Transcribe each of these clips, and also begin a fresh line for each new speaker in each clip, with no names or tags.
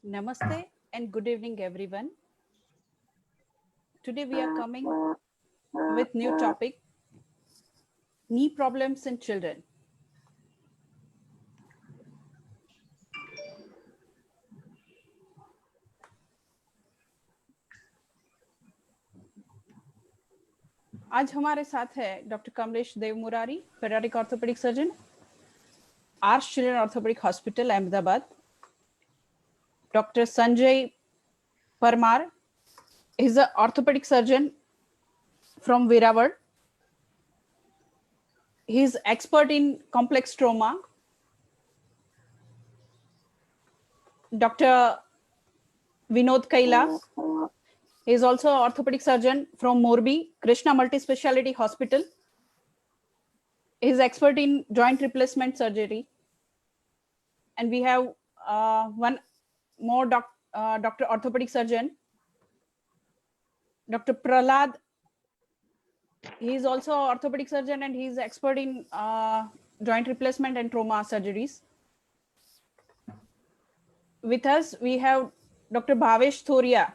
Namaste and good evening, everyone. Today we are coming with new topic, knee problems in children. आज हमारे साथ है doctor Kamlesh Dev Murari, paediatric orthopaedic surgeon, Arsh children orthopaedic hospital, Ahmedabad. Dr. Sanjay Parmar is an orthopedic surgeon from Veerawad. He is expert in complex trauma. Dr. Vinod Kaila is also an orthopedic surgeon from Morbi, Krishna Multispeciality Hospital. He is expert in joint replacement surgery. And we have one more doctor orthopedic surgeon, Dr. Prahlad. He is also an orthopedic surgeon and he is expert in joint replacement and trauma surgeries. With us, we have Dr. Bhavesh Thoria.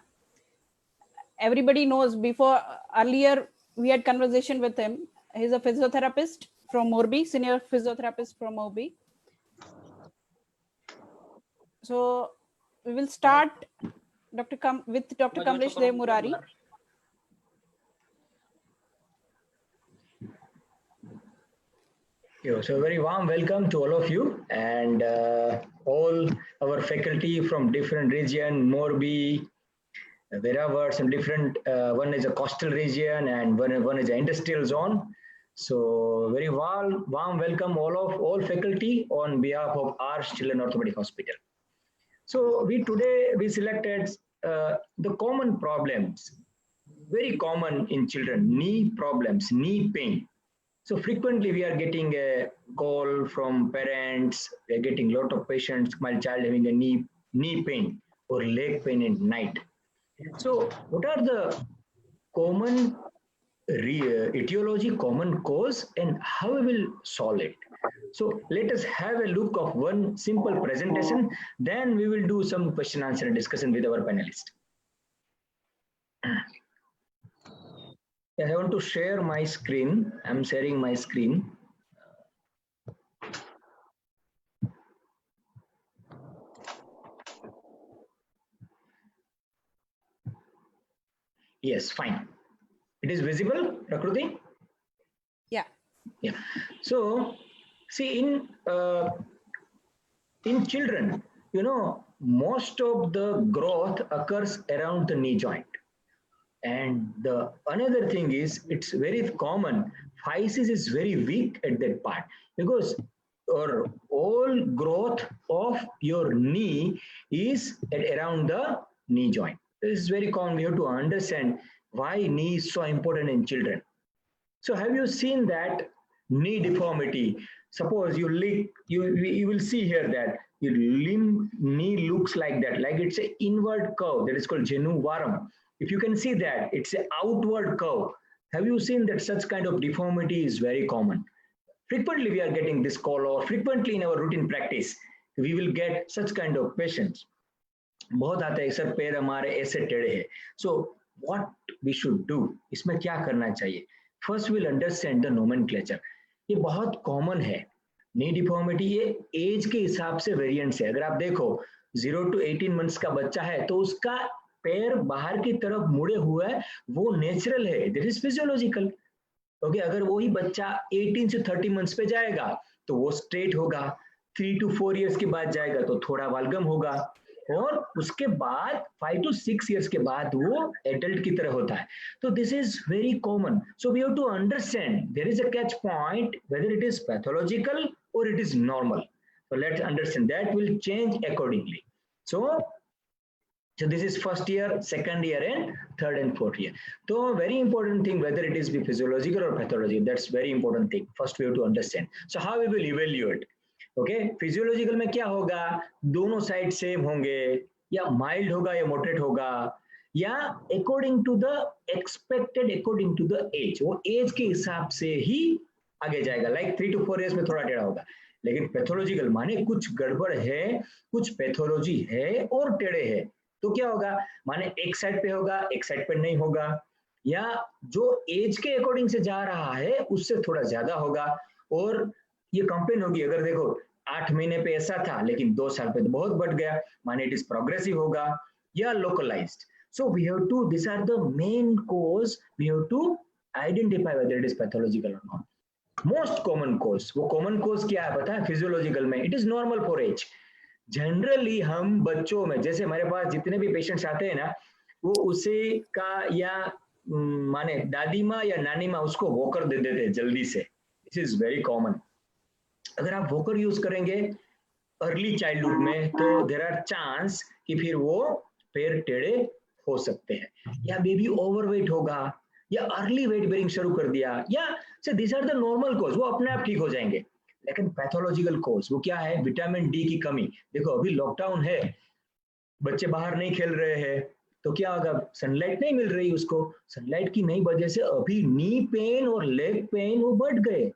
Everybody knows earlier we had conversation with him. He's a physiotherapist from Morbi, senior physiotherapist from Morbi. So we will start with Dr. Kamlesh Dev Murari.
So very warm welcome to all of you and all our faculty from different region, Morbi, Veerawad, some different, one is a coastal region and one is an industrial zone. So very warm welcome all faculty on behalf of Arsh Children Orthopedic Hospital. So today we selected the common problems, very common in children, knee problems, knee pain. So frequently we are getting a call from parents, we are getting a lot of patients, my child having a knee pain or leg pain at night. So what are the common etiology, common cause, and how we will solve it? So let us have a look of one simple presentation, then we will do some question answer and discussion with our panelists. I want to share my screen. I'm sharing my screen. Yes, fine. It is visible, Prakruti?
Yeah.
Yeah. So, see, in children, most of the growth occurs around the knee joint. And the another thing is, it's very common, physis is very weak at that part because all growth of your knee is around the knee joint. This is very common. We have to understand why knee is so important in children. So have you seen that knee deformity? Suppose you will see here that your knee looks like that, like it's an inward curve that is called genu varum. If you can see that, it's an outward curve. Have you seen that such kind of deformity is very common? Frequently we are getting this call, or frequently in our routine practice, we will get such kind of patients. बहुत आता है sir, पैर हमारे ऐसे टेढ़े हैं. So what we should do? इसमें क्या करना चाहिए? First we'll understand the nomenclature. ये बहुत common है. Knee deformity ये age के हिसाब से variants है. अगर आप देखो 0 to 18 months का बच्चा है तो उसका पैर बाहर की तरफ मुड़े हुआ है, वो नेचुरल है, दिस इज फिजियोलॉजिकल. ओके, अगर वही बच्चा 18 से 30 मंथ्स पे जाएगा तो वो स्ट्रेट होगा, 3 to 4 इयर्स के बाद जाएगा तो थोड़ा वाल्गम होगा, और उसके बाद 5 to 6 इयर्स के बाद वो एडल्ट की तरह होता है. तो this is very common. So we have to understand there is a catch point whether it is pathological और it is normal. So let's understand that will change accordingly. So this is first year, second year, and third and fourth year. So very important thing, whether it is the physiological or pathological, that's very important thing. First we have to understand. So how we will evaluate? Okay, physiological में क्या होगा? दोनों side same होंगे, या mild होगा या moderate होगा, या according to the expected, according to the age, वो एज के हिसाब से ही आगे जाएगा. Like 3 to 4 years में थोड़ा टेढ़ा होगा, लेकिन पैथोलॉजिकल माने कुछ गड़बड़ है, कुछ पैथोलॉजी है और टेढ़े है, तो क्या होगा, माने एक साइड पे होगा, एक साइड पे नहीं होगा, या जो एज के अकॉर्डिंग से जा रहा है उससे थोड़ा ज्यादा होगा, और ये कंप्लेन होगी अगर देखो 8 महीने पे ऐसा था लेकिन 2 साल पे तो बहुत बढ़ गया, माने इट इज प्रोग्रेसिव होगा या localised. So we have to, these are the main cause, we have to identify whether it is pathological or not. Most common cause, वो common cause क्या है पता है फिजियोलॉजिकल में, it is normal for age. Generally हम बच्चों में, जैसे हमारे पास जितने भी पेशेंट्स आते हैं ना, वो उसे का या माने दादी माँ या नानी माँ उसको वॉकर दे देते हैं जल्दी से. This is very common. अगर आप वॉकर यूज करेंगे अर्ली चाइल्डहुड में तो देर आर चांस कि फिर वो पैर टेढ़े हो सकते हैं, या बेबी ओवरवेट होगा, या अर्ली वेट बेरिंग शुरू कर दिया, या से this are the normal cause, वो अपने आप ठीक हो जाएंगे. लेकिन पैथोलॉजिकल कॉज वो क्या है, विटामिन डी की कमी. देखो अभी लॉकडाउन है, बच्चे बाहर नहीं खेल रहे हैं, तो क्या होगा, सनलाइट नहीं मिल रही उसको, सनलाइट की नहीं वजह से अभी नी पेन और लेग पेन वो बढ़ गए.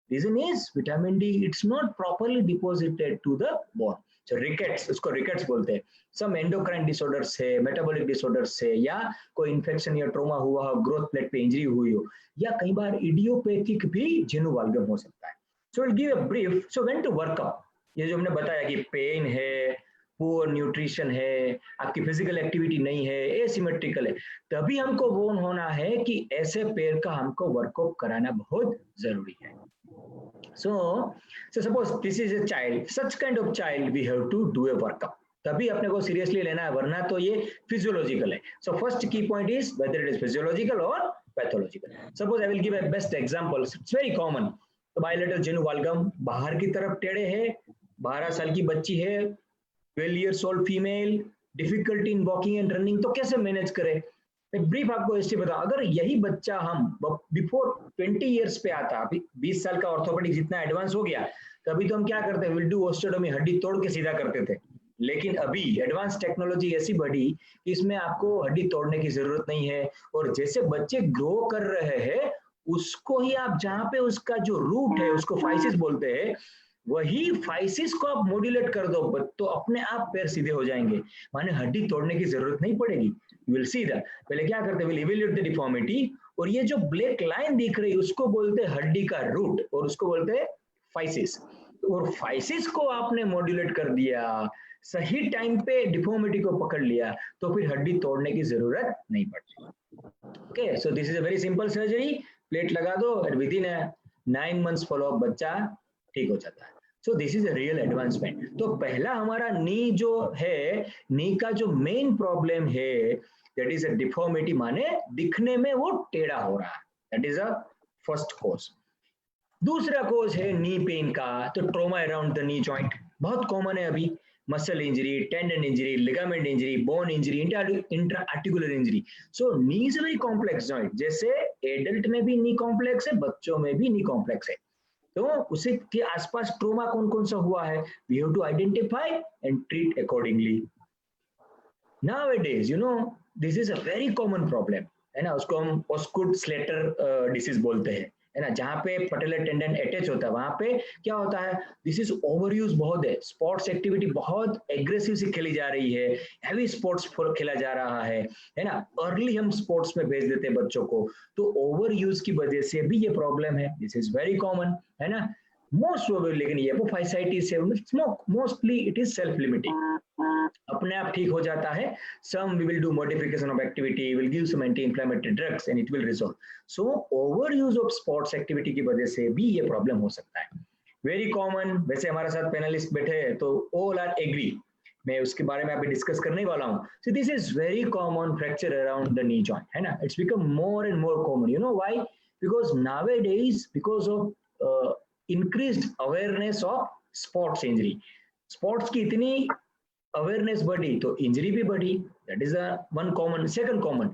Reason is vitamin D it's not properly deposited to the bone. जो रिकेट्स, उसको रिकेट्स बोलते हैं, सम एंडोक्राइन डिसऑर्डर्स है, मेटाबॉलिक डिसऑर्डर्स है, या कोई इन्फेक्शन या ट्रॉमा हुआ हो, ग्रोथ प्लेट पे इंजरी हुई हो, या कई बार इडियोपैथिक भी जेनु वाल्गम हो सकता है. So will give a brief. So when to work out, ये जो हमने बताया कि पेन है, पुअर न्यूट्रिशन है, आपकी फिजिकल एक्टिविटी नहीं है, एसिमेट्रिकल है, तभी हमको वोन होना है कि ऐसे पैर का हमको वर्कआउट कराना बहुत जरूरी है. So suppose this is a child, such kind of child we have to do a workup. तभी अपने को सीरियसली लेना है, वरना तो ये फिजियोलॉजिकल है. So first key point is whether it is physiological or pathological. Suppose I will give a best example. It's very common. तो bilateral genu valgum बाहर की तरफ टेढ़े है, 12 साल की बच्ची है, 12 years old female, difficulty in walking and running, तो कैसे मैनेज करे. मैं ब्रीफ आपको हिस्ट्री बताऊं. अगर यही बच्चा हम बिफोर 20 इयर्स पे आता, अभी 20 साल का ऑर्थोपेडिक जितना एडवांस हो गया, तभी तो हम क्या करते हैं, विल डू ओस्टेओटोमी, हड्डी तोड़ के सीधा करते थे. लेकिन अभी एडवांस टेक्नोलॉजी ऐसी बढ़ी कि इसमें आपको हड्डी तोड़ने की जरूरत नहीं है, और जैसे बच्चे ग्रो कर रहे हैं उसको ही आप जहाँ पे उसका जो रूट है उसको फाइसिस बोलते हैं, वही फाइसिस को आप मॉड्यूलेट कर दो तो अपने आप पैर सीधे हो जाएंगे, माने हड्डी तोड़ने की जरूरत नहीं पड़ेगी. You will see that. पहले क्या करते हैं, will evaluate the deformity, और ये जो ब्लैक लाइन दिख रही है उसको बोलते हैं हड्डी का रूट, और उसको बोलते हैं फाइसिस. और फाइसिस को आपने मॉड्यूलेट कर दिया, सही टाइम पे डिफॉर्मिटी को पकड़ लिया, तो फिर हड्डी तोड़ने की जरूरत नहीं पड़ती. Okay, so this is a very simple surgery. Plate लगा दो और विद इन 9 months फॉलोअप बच्चा ठीक हो जाता है. सो this is a real advancement. तो पहला हमारा नी जो है, नी का जो मेन प्रॉब्लम है दैट इज अ डिफॉर्मिटी, माने दिखने में वो टेढ़ा हो रहा है. That is a first cause. दूसरा कॉज है नी पेन का, तो trauma around the knee joint बहुत कॉमन है अभी. Muscle injury, tendon injury, ligament injury, bone injury, intra articular injury. So knee is a very complex joint. जैसे adult में भी नी कॉम्प्लेक्स है, बच्चों में भी नी कॉम्प्लेक्स है. तो उसे के आसपास ट्रोमा कौन कौन सा हुआ है, we have to identify and treat accordingly. Nowadays, you know, this is a very common problem, है ना. उसको हम ऑस्कुट स्लेटर डिसीज बोलते हैं, है ना. जहाँ पे पटेलर टेंडन अटैच होता है वहां पे क्या होता है, दिस इज ओवरयूज बहुत है. स्पोर्ट्स एक्टिविटी बहुत एग्रेसिव से खेली जा रही है, हैवी स्पोर्ट्स खेला जा रहा है ना. अर्ली हम स्पोर्ट्स में भेज देते हैं बच्चों को, तो ओवर यूज की वजह से भी ये प्रॉब्लम है. दिस इज वेरी कॉमन, है ना. मोस्ट लेकिन ये फाइसाइटिस है, mostly it is self limiting, अपने आप ठीक हो जाता है. some we will do modification of activity, will give some anti inflammatory drugs and it will resolve. So overuse of sports activity की वजह से भी ये प्रॉब्लम हो सकता है. Very common. वैसे हमारे साथ पैनलिस्ट बैठे हैं तो ऑल आर एग्री, मैं उसके बारे में अभी डिस्कस करने वाला हूँ. सो this is very common fracture around the knee joint, है ना. It's become more and more common. You know why? Because nowadays because of increased awareness of sports injury, sports की इतनी अवेयरनेस बढ़ी तो इंजरी भी बढ़ी. That is one common. Second common,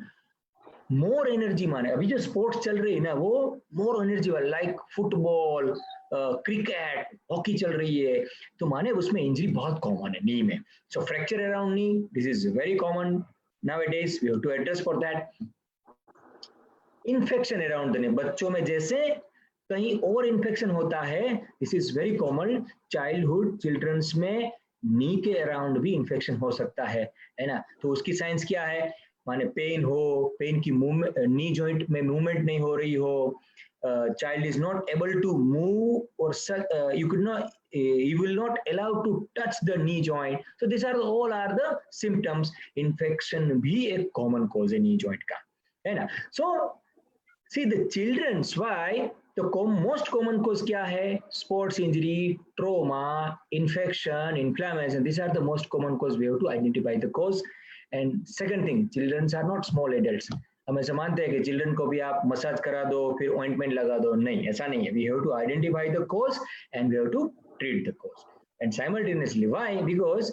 more energy, माने अभी जो स्पोर्ट्स चल रही है ना वो मोर एनर्जी वाला, लाइक फुटबॉल, क्रिकेट, हॉकी चल रही है, तो माने उसमें इंजरी बहुत कॉमन है नी में. So fracture around knee, this is very common nowadays. We have to address for that. Infection around the knee, बच्चों में जैसे कहीं और इन्फेक्शन होता है, this is very common, childhood children's में नी के अराउंड भी इन्फेक्शन हो सकता है ना। तो उसकी साइंस क्या है, माने पेन हो, पेन की मूवमेंट, नी जॉइंट में मूवमेंट नहीं हो रही हो, child is not able to move, or you could not, you will not allow to touch the knee joint. So these are all are the symptoms. Infection भी एक common cause है knee joint का, है ना। So see the children's why the most common cause क्या है, sports injury, trauma, infection, inflammation. These are the most common cause. We have to identify the cause. And second thing, children are not small adults. हम ऐसा मानते हैं कि children को भी आप मसाज करा दो फिर ऑइंटमेंट लगा दो, नहीं, ऐसा नहीं है। We have to identify the cause and we have to treat the cause and simultaneously. Why? Because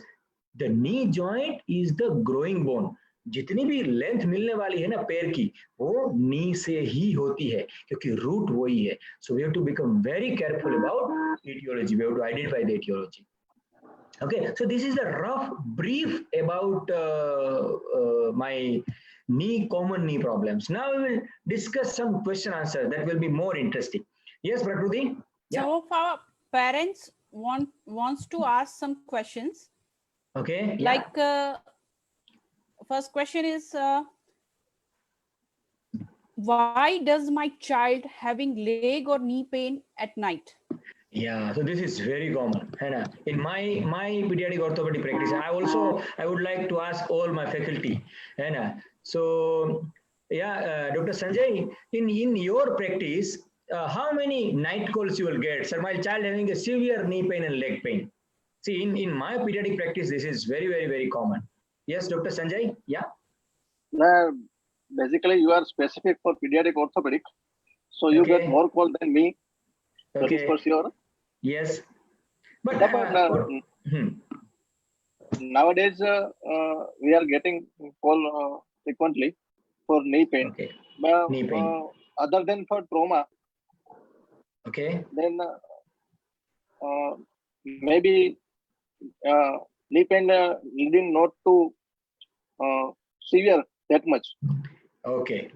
the knee joint is the growing bone. जितनी भी लेंथ मिलने वाली है ना पैर की, वो नी से ही होती है, क्योंकि रूट वही है। So we have to become very careful about etiology. We have to identify the etiology. Okay, so this is a rough brief about my common knee problems. Now we will discuss some question answer that will be more interesting. Yes, Prakruti?
Yeah. Some of our parents wants to ask some questions.
Okay.
Like first question is why does my child having leg or knee pain at night?
Yeah, so this is very common, है ना। In my pediatric orthopedic practice, I would like to ask all my faculty, है ना। So yeah, Dr. Sanjay, in your practice, how many night calls you will get? Sir, my child having a severe knee pain and leg pain. See, in my pediatric practice, this is very common. Yes, Dr. Sanjay? Yeah.
Basically, you are specific for pediatric orthopedic, so you get more call than me. That is for sure.
Yes, but
nowadays we are getting call frequently for knee pain.
Okay.
But,
knee pain.
Other than for trauma.
Okay.
Then maybe knee pain leading not to severe that much.
Okay.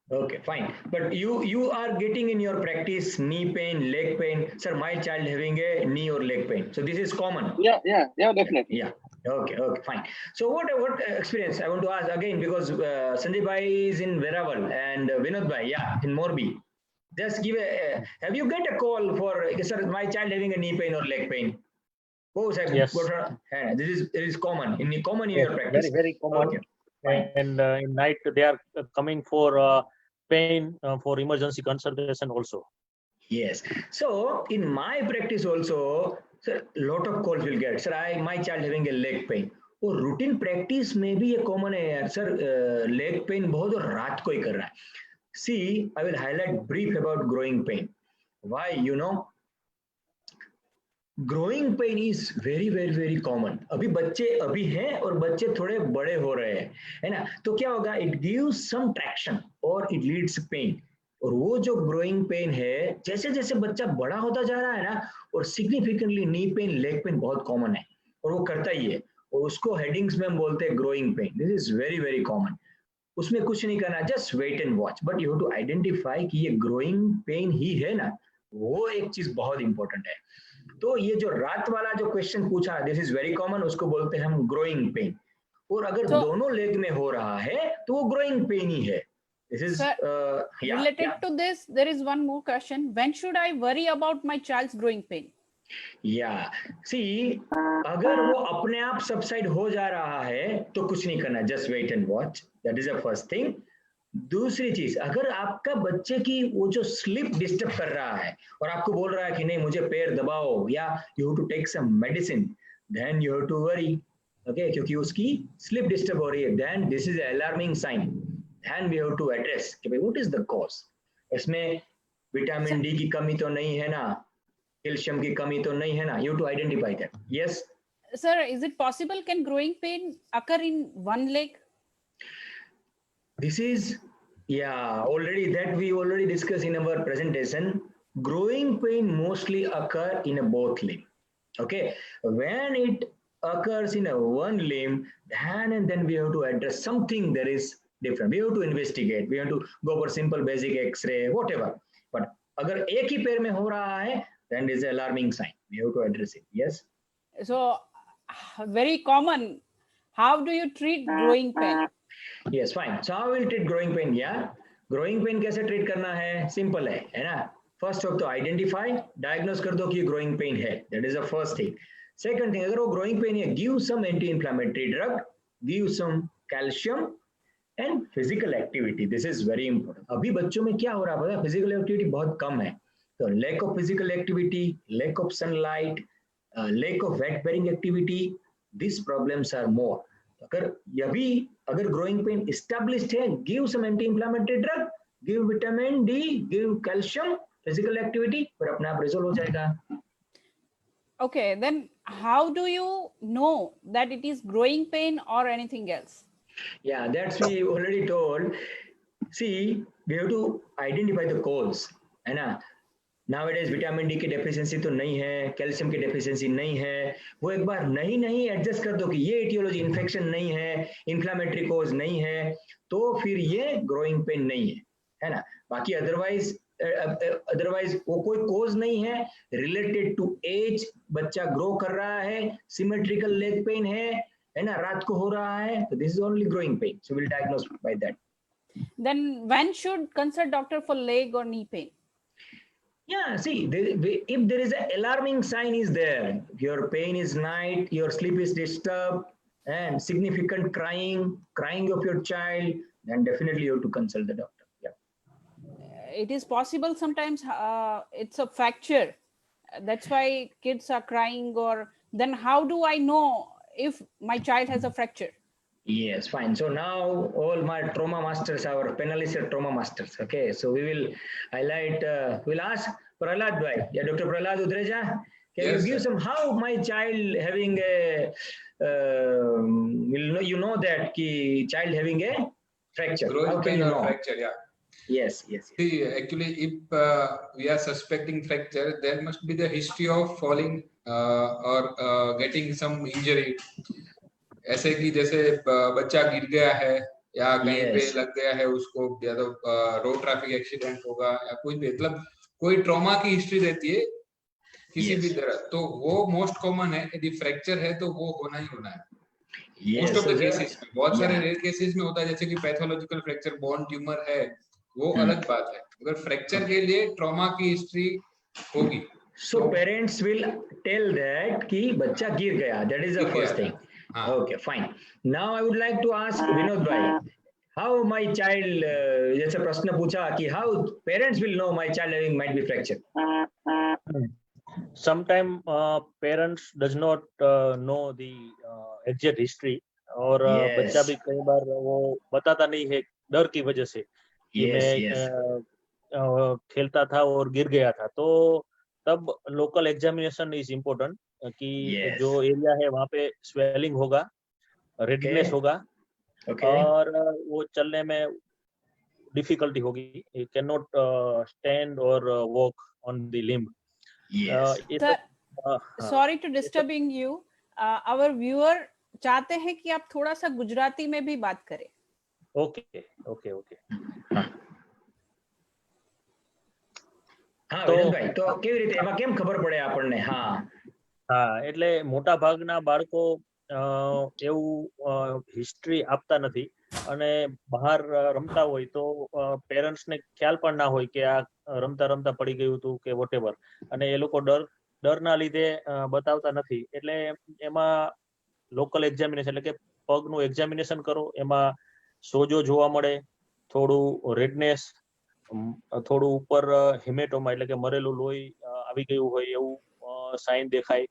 Okay, fine. But you are getting in your practice knee pain, leg pain. Sir, my child having a knee or leg pain. So this is common.
Yeah, definitely.
Yeah. Okay, fine. So what experience I want to ask again, because Sanjay bhai is in Veraval and Vinod bhai, yeah, in Morbi. Just give have you get a call for, sir, my child having a knee pain or leg pain? Oh, sir,
yes.
This is common in your practice.
Very common. Okay. And in night they are coming for pain for emergency consultation also.
Yes. So in my practice also, sir, lot of calls will get, sir, my child having a leg pain. और routine practice में भी ये common है यार, sir, leg pain बहुत और रात को ही कर रहा है. See, I will highlight brief about growing pain. Why? You know, growing pain is very common. अभी बच्चे अभी हैं और बच्चे थोड़े बड़े हो रहे हैं, है ना। तो क्या होगा, इट गिव्स सम ट्रैक्शन और इट लीड्स पेन। और वो जो ग्रोइंग पेन है, जैसे जैसे बच्चा बड़ा होता जा रहा है ना, और significantly knee pain, leg pain बहुत कॉमन है और वो करता ही है, और उसको हेडिंग्स में हम बोलते हैं growing pain. This is very common. उसमें कुछ नहीं करना, just wait and watch, but you have to identify कि ये ग्रोइंग पेन ही है ना, वो एक चीज बहुत इंपॉर्टेंट है। तो ये जो रात वाला जो क्वेश्चन पूछा, दिस इज वेरी कॉमन, उसको बोलते हैं हम ग्रोइंग पेन। और अगर दोनों लेग में हो रहा है तो वो ग्रोइंग पेन ही है। This is
related to this. There is one more question. When should I worry about my child's growing pain?
Yeah, see, अगर वो अपने आप सबसाइड हो जा रहा है तो कुछ नहीं करना, just wait and watch. That is the first thing. दूसरी चीज, अगर आपका बच्चे की वो जो स्लिप डिस्टर्ब कर रहा है और आपको बोल रहा है कि नहीं मुझे पैर दबाओ या you have to take some medicine, then you have to worry, okay, क्योंकि उसकी स्लिप डिस्टर्ब हो रही है, then this is alarming sign, then we have to address कि भाई व्हाट इज द कॉज। इसमें विटामिन डी की कमी तो नहीं है ना, कैल्शियम की कमी तो नहीं है ना, you have to identify that. Yes
sir, is it possible, can growing pain occur in one leg?
This is, already that we already discussed in our presentation. Growing pain mostly occur in a both limb. Okay, when it occurs in a one limb, then we have to address something that is different. We have to investigate. We have to go for simple basic X-ray, whatever. But अगर एक ही पैर में हो रहा है, then it is an alarming sign. We have to address it. Yes.
So very common. How do you treat growing pain?
Yes, fine. So how will treat growing pain? Yeah, growing pain कैसे treat करना है? Simple है ना? First of तो identify, diagnose कर दो कि growing pain है. That is the first thing. Second thing, अगर वो growing pain है, give some anti-inflammatory drug, give some calcium and physical activity. This is very important. अभी बच्चों में क्या हो रहा है पता है? Physical activity बहुत कम है. So lack of physical activity, lack of sunlight, lack of weight bearing activity, these problems are more. अगर growing pain established है, give some anti-inflammatory drug, give vitamin D, give calcium, physical activity, फिर अपने आप resolve हो जाएगा.
Okay, then how do you know that it is growing pain or anything else?
Yeah, that's we already told. See, we have to identify the cause, है ना? Nowadays vitamin D की deficiency तो नहीं है, calcium की deficiency नहीं है. वो एक बार नहीं एडजस्ट कर दो कि ये एटियोलॉजी इन्फेक्शन नहीं है, इन्फ्लेमेटरी कोज नहीं है, तो फिर ये ग्रोइंग पेन नहीं है ना? बाकी अदरवाइज वो कोई कोज नहीं है, रिलेटेड टू एज, बच्चा ग्रो कर रहा है, सिमेट्रिकल लेग पेन है ना, रात को हो रहा है, तो this is only growing pain. So will diagnose by that.
Then when should consult doctor for leg or knee pain?
Yeah, see, if there is an alarming sign is there, your pain is night, your sleep is disturbed, and significant crying of your child, then definitely you have to consult the doctor. Yeah.
It is possible sometimes it's a fracture. That's why kids are crying. Or then how do I know if my child has a fracture?
Yes, fine. So now all my trauma masters, our panelists are trauma masters. Okay, so we will highlight, we'll ask Prahlad bhai. Yeah, Dr. Prahlad Udreja, can
Yes,
you give
sir.
some, how my child having a, you know that ki child having a fracture.
Growing
How can
pain
you
or
know?
fracture, yeah.
Yes.
See, actually, if we are suspecting fracture, there must be the history of falling or getting some injury. ऐसे कि जैसे बच्चा गिर गया है या कहीं पे
Yes.
लग गया है उसको, या तो रोड ट्रैफिक एक्सीडेंट होगा या कोई भी, मतलब कोई ट्रॉमा की हिस्ट्री रहती है किसी
Yes.
भी तरह, तो वो मोस्ट कॉमन है. यदि फ्रैक्चर है तो वो होना ही होना है.
Yes.
Most of
So
the
there-
cases में, बहुत सारे
yeah.
रेयर केसेस में होता है, जैसे कि पैथोलॉजिकल फ्रैक्चर, बोन ट्यूमर है, वो अलग बात है. अगर फ्रैक्चर के लिए ट्रॉमा की हिस्ट्री होगी,
So parents will tell that कि बच्चा गिर गया. That is the
गिर
first
गया
thing.
हाँ.
Okay, fine. Now I would like to ask Vinod bhai, how my child, जैसे प्रश्न पूछा कि how parents will know my child having might be fracture.
Sometimes parents does not know the exact history, और
Yes.
बच्चा भी कई बार वो बताता नहीं है डर की वजह से कि
Yes,
मैं
yes.
खेलता था और गिर गया था. तो तब लोकल एग्जामिनेशन इज इम्पोर्टेंट कि
Yes.
जो एरिया है वहाँ पे स्वेलिंग होगा, रेडनेस
Okay.
होगा,
Okay.
और वो चलने में डिफिकल्टी होगी. यू कैन नॉट स्टैंड और walk on the limb.
Yes.
Sir, sorry to disturbing you. Our viewer चाहते हैं कि आप थोड़ा सा गुजराती में भी बात करें.
ओके.
હા
તો-
વિનોદભાઈ, તો કેવી રીતે એમાં કેમ ખબર પડે આપણને? હા
એટલે મોટા ભાગના બાળકો એવું હિસ્ટ્રી આપતા નથી, અને બહાર રમતા હોય તો પેરેન્ટ્સ ને ખ્યાલ પણ ના હોય કે આ રમતા રમતા પડી ગયું હતું કે વોટેવર, અને એ લોકો ડરના લીધે બતાવતા નથી. એટલે એમાં લોકલ એક્ઝામિનેશન એટલે કે પગનું એક્ઝામિનેશન કરો, એમાં સોજો જોવા મળે, થોડું રેડનેસ, થોડું ઉપર હિમેટોમા એટલે કે મરેલું લોહી આવી ગયું હોય એવું સાઇન દેખાય.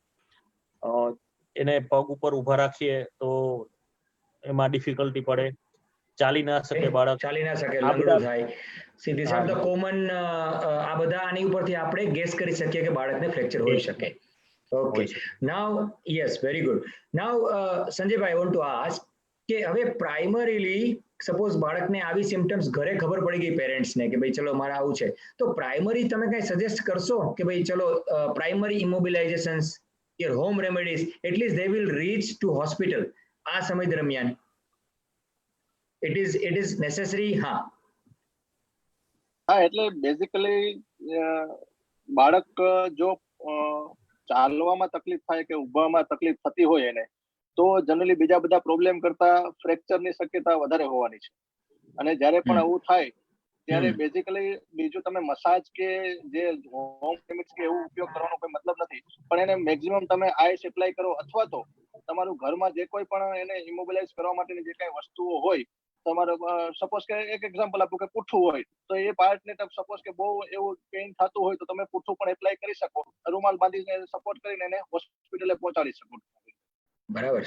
એને પગ ઉપર ઉભા રાખીએ તો એમાં ડિફિકલ્ટી પડે, ચાલી ના શકે બાળક.
ચાલી ના શકે,
આ
લંગડું
બધા-
થાય. See, these are the common, આ બધા આની ઉપરથી આપણે ગેસ કરી શકીએ કે બાળકને ફ્રેક્ચર હોઈ શકે. Okay.
હોઈ શકે.
Now, yes, very good. Now, Sanjaybhai, I want to ask કે હવે પ્રાઇમરીલી સપોઝ બાળકને આવી સિમ્પટમ્સ ઘરે ખબર પડી ગઈ પેરેન્ટ્સને કે ભાઈ ચલો મારે આવું છે, તો પ્રાઇમરી તમે કઈ સજેસ્ટ કરશો કે ભાઈ ચલો primary ઇમોબિલાઇઝેશન્સ, your home remedies, at least they will reach to hospital આ સમય દરમિયાન? It is necessary. हाँ.
હા, એટલે બેઝિકલી બાળક જો ચાલવામાં તકલીફ થાય કે ઊભામાં તકલીફ થતી હોય એને, તો જનરલી બીજા બધા પ્રોબ્લેમ કરતા ફ્રેક્ચરની શક્યતા વધારે હોવાની છે. અને જ્યારે પણ આવું થાય ત્યારે બેઝિકલી બીજું તમે મસાજ કે જે હોમ રેમેડીઝ કે એવું ઉપયોગ કરવાનો કોઈ મતલબ નથી, પણ એને મેક્સિમમ તમે આઈસ એપ્લાય કરો, અથવા તો તમારું ઘરમાં જે કોઈ પણ એને ઇમોબિલાઇઝ કરવા માટેની જે કઈ વસ્તુઓ હોય, તમારે સપોઝ કે એક એક્ઝામ્પલ આપું કે પૂઠું હોય, તો એ પાર્ટને સપોઝ કે બહુ એવું પેઇન થતું હોય તો તમે પૂઠું પણ એપ્લાય કરી શકો, રૂમાલ બાંધીને સપોર્ટ કરીને એને હોસ્પિટલે પહોંચાડી શકો.
बराबर.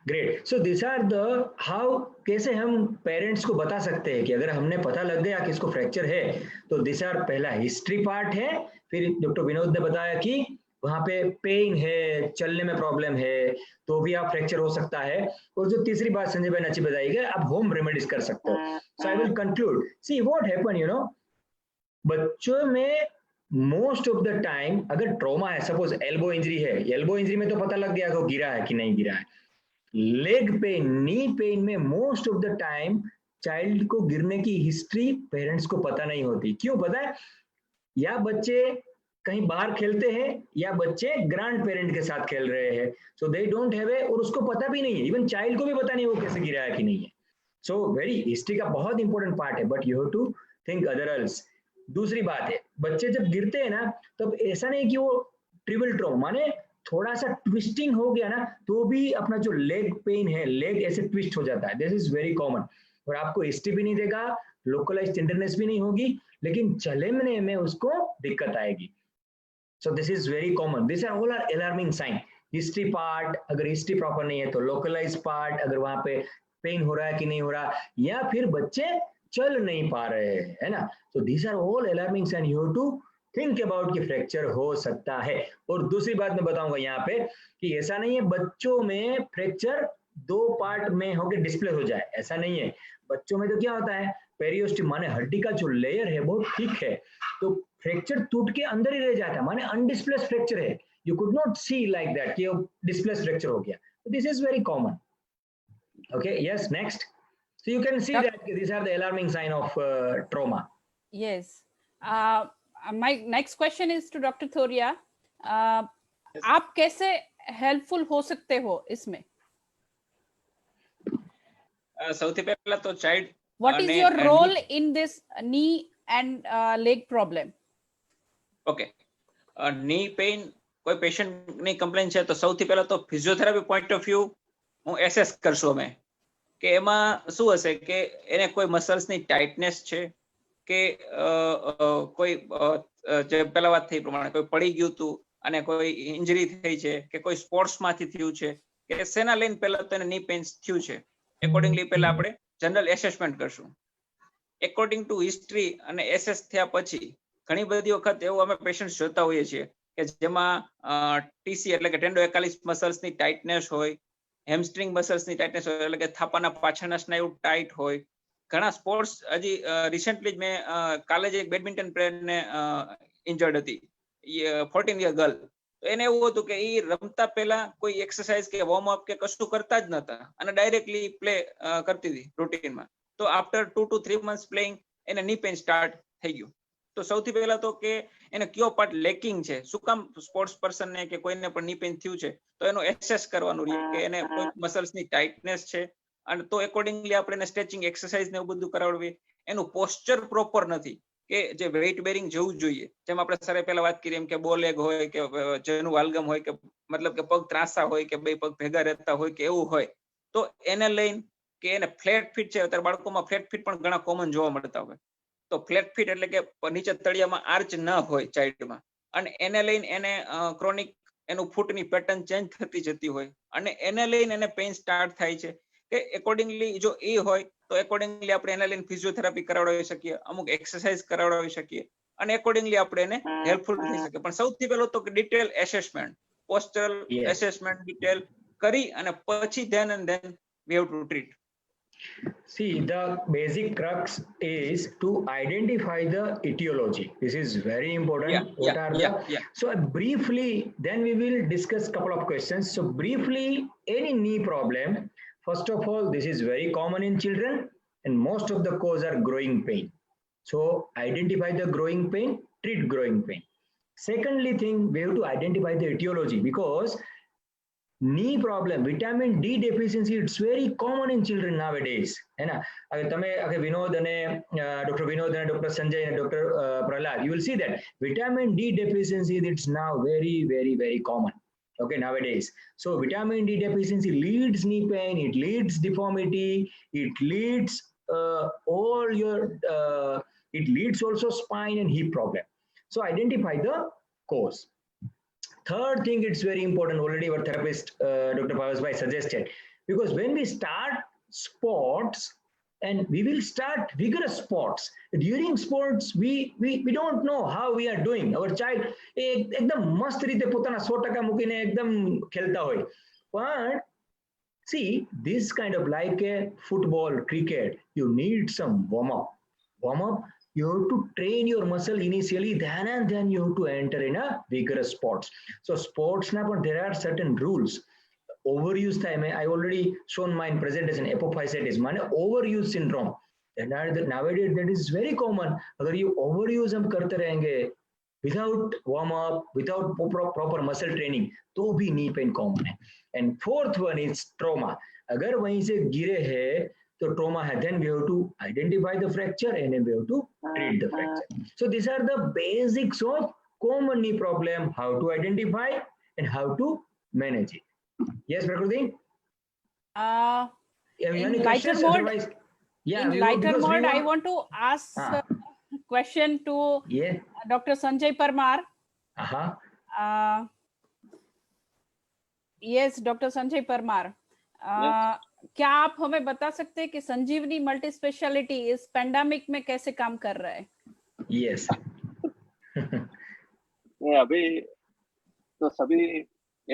Great. So this are the how कैसे हम पेरेंट्स को बता सकते हैं कि अगर हमने पता लग गया कि इसको फ्रैक्चर है, तो दिस आर पहला हिस्ट्री पार्ट है, फिर डॉक्टर विनोद ने बताया कि वहां पे पेन है, चलने में प्रॉब्लम है, तो भी आप फ्रैक्चर हो सकता है, और जो तीसरी बात संजय भाई ने अच्छी बताई है, आप होम रेमेडीज कर सकते हो. So I will conclude. See what happen, you know, बच्चों में मोस्ट ऑफ द टाइम अगर ट्रॉमा है, सपोज एल्बो इंजरी है, एल्बो इंजरी में तो पता लग गया कि गिरा है कि नहीं गिरा है. लेग पेन, नी पेन में most of the time child को गिरने की हिस्ट्री पेरेंट्स को पता नहीं होती. क्यों पता है? या बच्चे कहीं बाहर खेलते हैं, या बच्चे ग्रैंड पेरेंट के साथ खेल रहे हैं, सो दे डोंट हैव ए, और उसको पता भी नहीं है, इवन चाइल्ड को भी पता नहीं वो कैसे गिरा है कि नहीं है. सो वेरी हिस्ट्री का बहुत इंपॉर्टेंट पार्ट है, but you have to think other else. दूसरी बात है, बच्चे जब गिरते हैं ना, तब ऐसा नहीं कि वो ट्रिबल ट्रॉमा, माने थोड़ा सा ट्विस्टिंग हो गया ना, तो भी अपना जो लेग पेन है, लेग ऐसे ट्विस्ट हो जाता है. दिस इज वेरी कॉमन, और आपको हिस्ट्री भी नहीं देगा, लोकलाइज्ड टेंडरनेस भी नहीं होगी, लेकिन चलने में उसको दिक्कत आएगी. So this is very common. This are all are alarming sign. History part, अगर हिस्ट्री प्रॉपर नहीं है तो लोकलाइज पार्ट, अगर वहां पे पेन हो रहा है कि नहीं हो रहा, या फिर बच्चे चल नहीं पा रहे हैं, है ना. तो these are all alarming sign. You have to think about कि फ्रैक्चर हो सकता है. और दूसरी बात मैं बताऊंगा यहाँ पे कि ऐसा नहीं है बच्चों में फ्रैक्चर दो पार्ट में होकर डिस्प्ले हो जाए, ऐसा नहीं है. बच्चों में तो क्या होता है, पेरियोस्टिम माने हड्डी का जो लेयर है बहुत थिक है, तो फ्रैक्चर टूट के अंदर ही रह जाता है, माने अनडिस्प्लेस्ड फ्रैक्चर है. You could not see like that कि डिस्प्लेस्ड फ्रैक्चर हो गया. This is very common. Okay, yes, next. So you can see that these are the alarming sign of trauma.
Yes. My next question is to Dr. Thoria. आप कैसे helpful हो सकते हो इसमें?
સૌથી પહેલા તો child
What is your role in this knee and leg problem?
Okay, ની પેઇન કોઈ પેશન્ટની કમ્પ્લેન છે તો સૌથી પહેલા તો ફિઝિયોથેરાપી પોઈન્ટ ઓફ વ્યૂ હું એસેસ કરશું અમે કે એમાં શું હશે કે એને કોઈ મસલ્સની ટાઇટનેસ છે કે કોઈ જે પહેલા વાત થઈ પ્રમાણે કોઈ પડી ગયું હતું અને કોઈ ઇન્જરી થઈ છે કે કોઈ સ્પોર્ટ્સમાંથી થયું છે કે શેના લઈને પહેલા તો એને ની પેઇન થયું છે. એકોર્ડિંગલી પહેલા આપણે જનરલ એસેસમેન્ટ કરશું. એકોર્ડિંગ ટુ હિસ્ટ્રી અને એસેસ થયા પછી ઘણી બધી વખત એવું અમે પેશન્ટ જોતા હોઈએ છીએ કે જેમાં ટીસી એટલે કે ટેન્ડો એકાલિસ મસલ્સની ટાઇટનેસ હોય, હેમસ્ટ્રિંગ મસલ્સની ટાઇટનેસ હોય, એટલે કે થાપાના પાછળના સ્નાયુ ટાઈટ હોય. ઘણા સ્પોર્ટ્સ હજી રિસેન્ટલી જ મેં કાલે જ એક બેડમિન્ટન પ્લેયરને ઇન્જર્ડ હતી, 14 યર ગર્લ. તો એને એવું હતું કે એ રમતા પહેલા કોઈ એક્સરસાઇઝ કે વોર્મઅપ કે કશું કરતા જ નતા અને ડાયરેક્ટલી પ્લે કરતી હતી રૂટીનમાં. તો આફ્ટર 2 to 3 months પ્લેઇંગ એને ની પેઇન સ્ટાર્ટ થઈ ગયું. તો સૌથી પહેલા તો કે એને કયો પાર્ટ લેકિંગ છે, શું કામ સ્પોર્ટ્સ પર્સનને કે કોઈને પણ ની પેઇન થયું છે, તો એનું એસેસ કરવાનું રહે કે એને કોઈ મસલ્સની ટાઇટનેસ છે, અને તો એકોર્ડિંગલી આપણે એને સ્ટ્રેચિંગ એક્સરસાઇઝ ને એવું બધું કરાવડવી. એનું પોસ્ચર પ્રોપર નથી કે જે વેઇટ બેરિંગ જવું જોઈએ, જેમ આપણે સરે પહેલા વાત કરી એમ કે બો લેગ હોય કે જેનું વાલ્ગમ હોય કે મતલબ કે પગ ત્રાસા હોય કે બે પગ ભેગા રહેતા હોય કે એવું હોય, તો એને લઈને કે એને ફ્લેટ ફીટ છે. અત્યારે બાળકોમાં ફ્લેટ ફીટ પણ ઘણા કોમન જોવા મળતા હોય. તો ફ્લેટ ફીટ એટલે કે નીચે તળિયામાં આર્ચ ન હોય ચાઇલ્ડમાં, અને એને લઈને એને ક્રોનિક એનું ફૂટની પેટર્ન ચેન્જ થતી જતી હોય, અને એને લઈને એને પેઇન સ્ટાર્ટ થાય છે. કે એકોર્ડિંગલી જો એ હોય તો એકોર્ડિંગલી આપણે એને લઈને ફિઝિયોથેરાપી કરાવડાવી શકીએ, અમુક એક્સરસાઇઝ કરાવડાવી શકીએ, અને એકોર્ડિંગલી આપણે એને હેલ્પફુલ થઈ શકીએ. પણ સૌથી પહેલો તો ડિટેલ એસેસમેન્ટ, પોસ્ચરલ એસેસમેન્ટ ડિટેલ કરી અને પછી then and then we have to treat.
See, the basic crux is to identify the etiology. This is very important. So briefly, then we will discuss couple of questions. So briefly, any knee problem, first of all, this is very common in children, and most of the cause are growing pain. So identify the growing pain, treat growing pain. Secondly thing, we have to identify the etiology, because knee problem, vitamin D deficiency, it's very common in children nowadays. है ना? अगर તમે વિનોદ અને Dr. Vinod and Dr. Sanjay and Dr. Prahlad, you will see that vitamin D deficiency, it's now very common. Okay, nowadays. So vitamin D deficiency leads knee pain, it leads deformity, it leads it leads also spine and hip problem. So identify the cause. Third thing, it's very important, already our therapist, Dr. Pavas Bhai suggested, because when we start sports, and we will start vigorous sports, during sports, we don't know how we are doing. Our child, ekdam mast રીતે પોતાના 100% મૂકીને એકદમ ખેલતા હોય. But see, this kind of like a football, cricket, you need some warm-up. Warm-up, you have to train your muscle initially, then you have to enter in a vigorous sports. So sports now, but there are certain rules. Overuse time, I already shown my presentation, apophysitis, overuse syndrome. And nowadays that is very common. Agar you overuse them karte rahenge without warm up, without proper muscle training, to bhi knee pain common hai. And fourth one is trauma. Agar wahin se gire hai, so trauma hai, then we have to identify the fracture and then we have to treat the fracture. So these are the basics of common knee problem, how to identify and how to manage it. Yes, Prakriti?
In lighter mode,
otherwise, yeah,
in lighter mode, I want to ask a question to Dr. Sanjay Parmar. Yes, Dr. Sanjay Parmar. क्या आप हमें बता सकते हैं कि संजीवनी multi speciality इस pandemic में कैसे काम कर रहा है?
Yes.
अभी तो सभी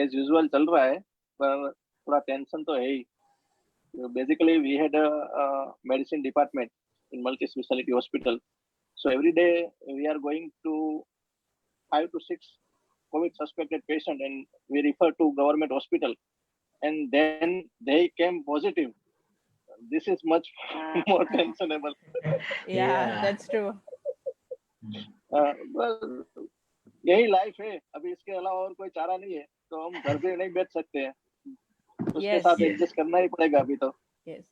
एज यूजुअल चल रहा है, पर थोड़ा टेंशन तो है ही. Basically, we had a medicine department in multi-speciality hospital. So every day we are going to 5 to 6 COVID suspected patients, and we refer to government hospital. And then they came positive. This is much more tensionable.
Yeah, that's true.
Well, यही life है. अभी इसके अलावा और कोई चारा नहीं है, तो हम घर पे नहीं बैठ सकते हैं. उसके साथ एडजस्ट करना ही पड़ेगा अभी तो.
Yes.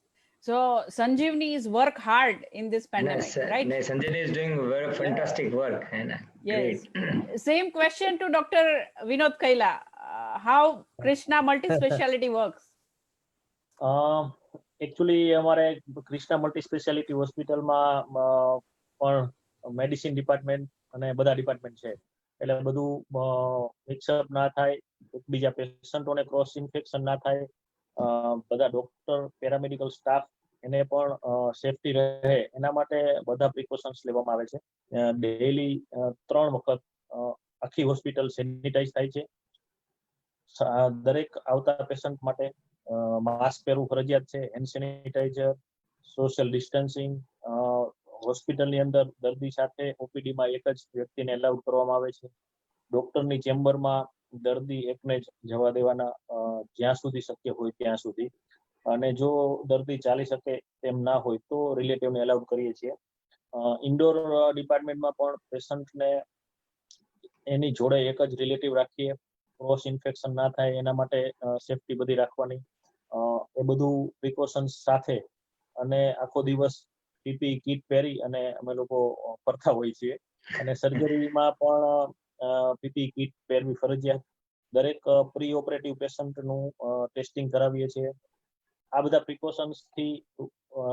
So Sanjeevani is work hard in this pandemic, right?
Sanjeevani is doing very fantastic work.
Yes. Same question to Dr. Vinod Kaila. How Krishna multi-speciality works?
Actually, અમારે કૃષ્ણા મલ્ટી સ્પેશિયાલિટી હોસ્પિટલમાં પણ medicine department અને બધા department છે, એટલે બધું mix-up ના થાય, બીજા પેશન્ટોને ક્રોસ ઇન્ફેક્શન ના થાય, બધા ડોક્ટર પેરામેડિકલ સ્ટાફ એને પણ સેફટી રહે એના માટે બધા પ્રિકોશન્સ લેવામાં આવે છે. ડેઈલી 3 વખત આખી હોસ્પિટલ સેનિટાઈઝ થાય છે. દરેક આવતા પેશન્ટ માટે માસ્ક પહેરવું ફરજિયાત છે, હેન્ડ સેનિટાઈઝર, સોશિયલ ડિસ્ટન્સિંગ, હોસ્પિટલની અંદર દર્દી સાથે ઓપીડીમાં એક જ વ્યક્તિને એલાઉડ કરવામાં આવે છે. ડોક્ટરની ચેમ્બરમાં દર્દી એકને જ જવા દેવાના જ્યાં સુધી શક્ય હોય ત્યાં સુધી, અને જો દર્દી ચાલી શકે તેમ ના હોય તો રિલેટિવને એલાઉડ કરીએ છીએ. ઇન્ડોર ડિપાર્ટમેન્ટમાં પણ પેશન્ટને એની જોડે એક જ રિલેટિવ રાખીએ, ક્રોસ ઇન્ફેક્શન ના થાય એના માટે સેફટી બધી રાખવાની, એ બધું પ્રિકોશન્સ સાથે અને આખો દિવસ પીપી કિટ પહેરી અને અમે લોકો ફરતા હોઈએ છીએ. અને સર્જરીમાં પણ પીપી કિટ પહેરવી ફરજિયાત. દરેક પ્રી ઓપરેટિવ પેશન્ટનું ટેસ્ટિંગ કરાવીએ છીએ. આ બધા પ્રિકોશન્સથી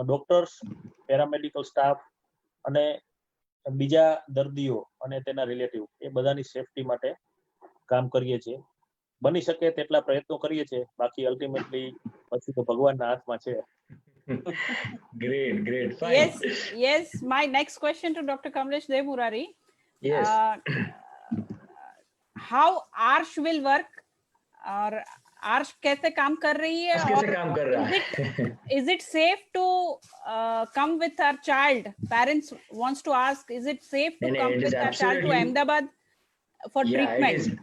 ડોક્ટર્સ, પેરામેડિકલ સ્ટાફ અને બીજા દર્દીઓ અને તેના રિલેટિવ એ બધાની સેફટી માટે કામ કરીએ છીએ. બની શકે તેટલા પ્રયત્નો કરીએ છીએ, બાકી અલ્ટિમેટલી પછી તો ભગવાનના હાથમાં છે.
Great, fine.
Yes. My next question to Dr. Kamlesh Devmurari.
Yes.
How ARSH will work, or ARSH कैसे काम कर रही है?
कैसे काम कर रहा है?
Is it safe to come with our child? Parents wants to ask, is it safe to come with our child to Ahmedabad for treatment?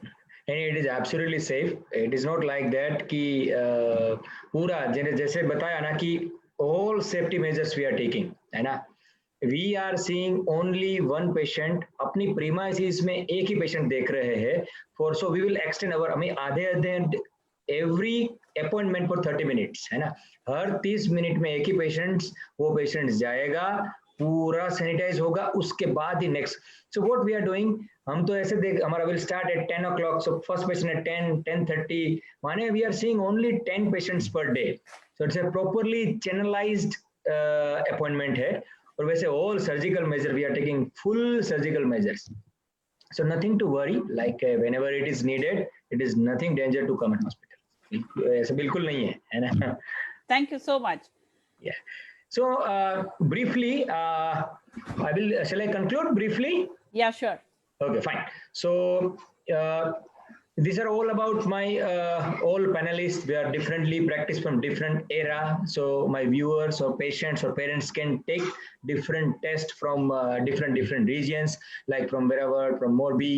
It is absolutely safe. It is not like that कि पूरा जैसे बताया ना कि all safety measures we are taking, है ना. we are seeing only one patient. अपनी premises में एक ही patient देख रहे हैं. So we will extend our, हमें आधे every appointment for 30 minutes है ना. हर 30 मिनट में एक ही वो patient जाएगा, पूरा सैनिटाइज होगा, उसके बाद ही next. So what we are doing, हम तो ऐसे देख, हमारा will start at 10 o'clock, so first patient at 10:30, माने we are seeing only 10 patients per day. So it's a properly channelised appointment है. और वैसे all surgical measure we are taking full surgical measures. So nothing to worry, like whenever it is needed, it is nothing danger to come in hospital. ऐसा बिल्कुल नहीं है ना.
Thank you so much.
Yeah. So briefly, shall I conclude briefly?
Yeah, sure.
Okay, fine. So these are all about my all panelists. They are differently practiced from different era. So my viewers or patients or parents can take different tests from different regions, like from wherever, from Morbi.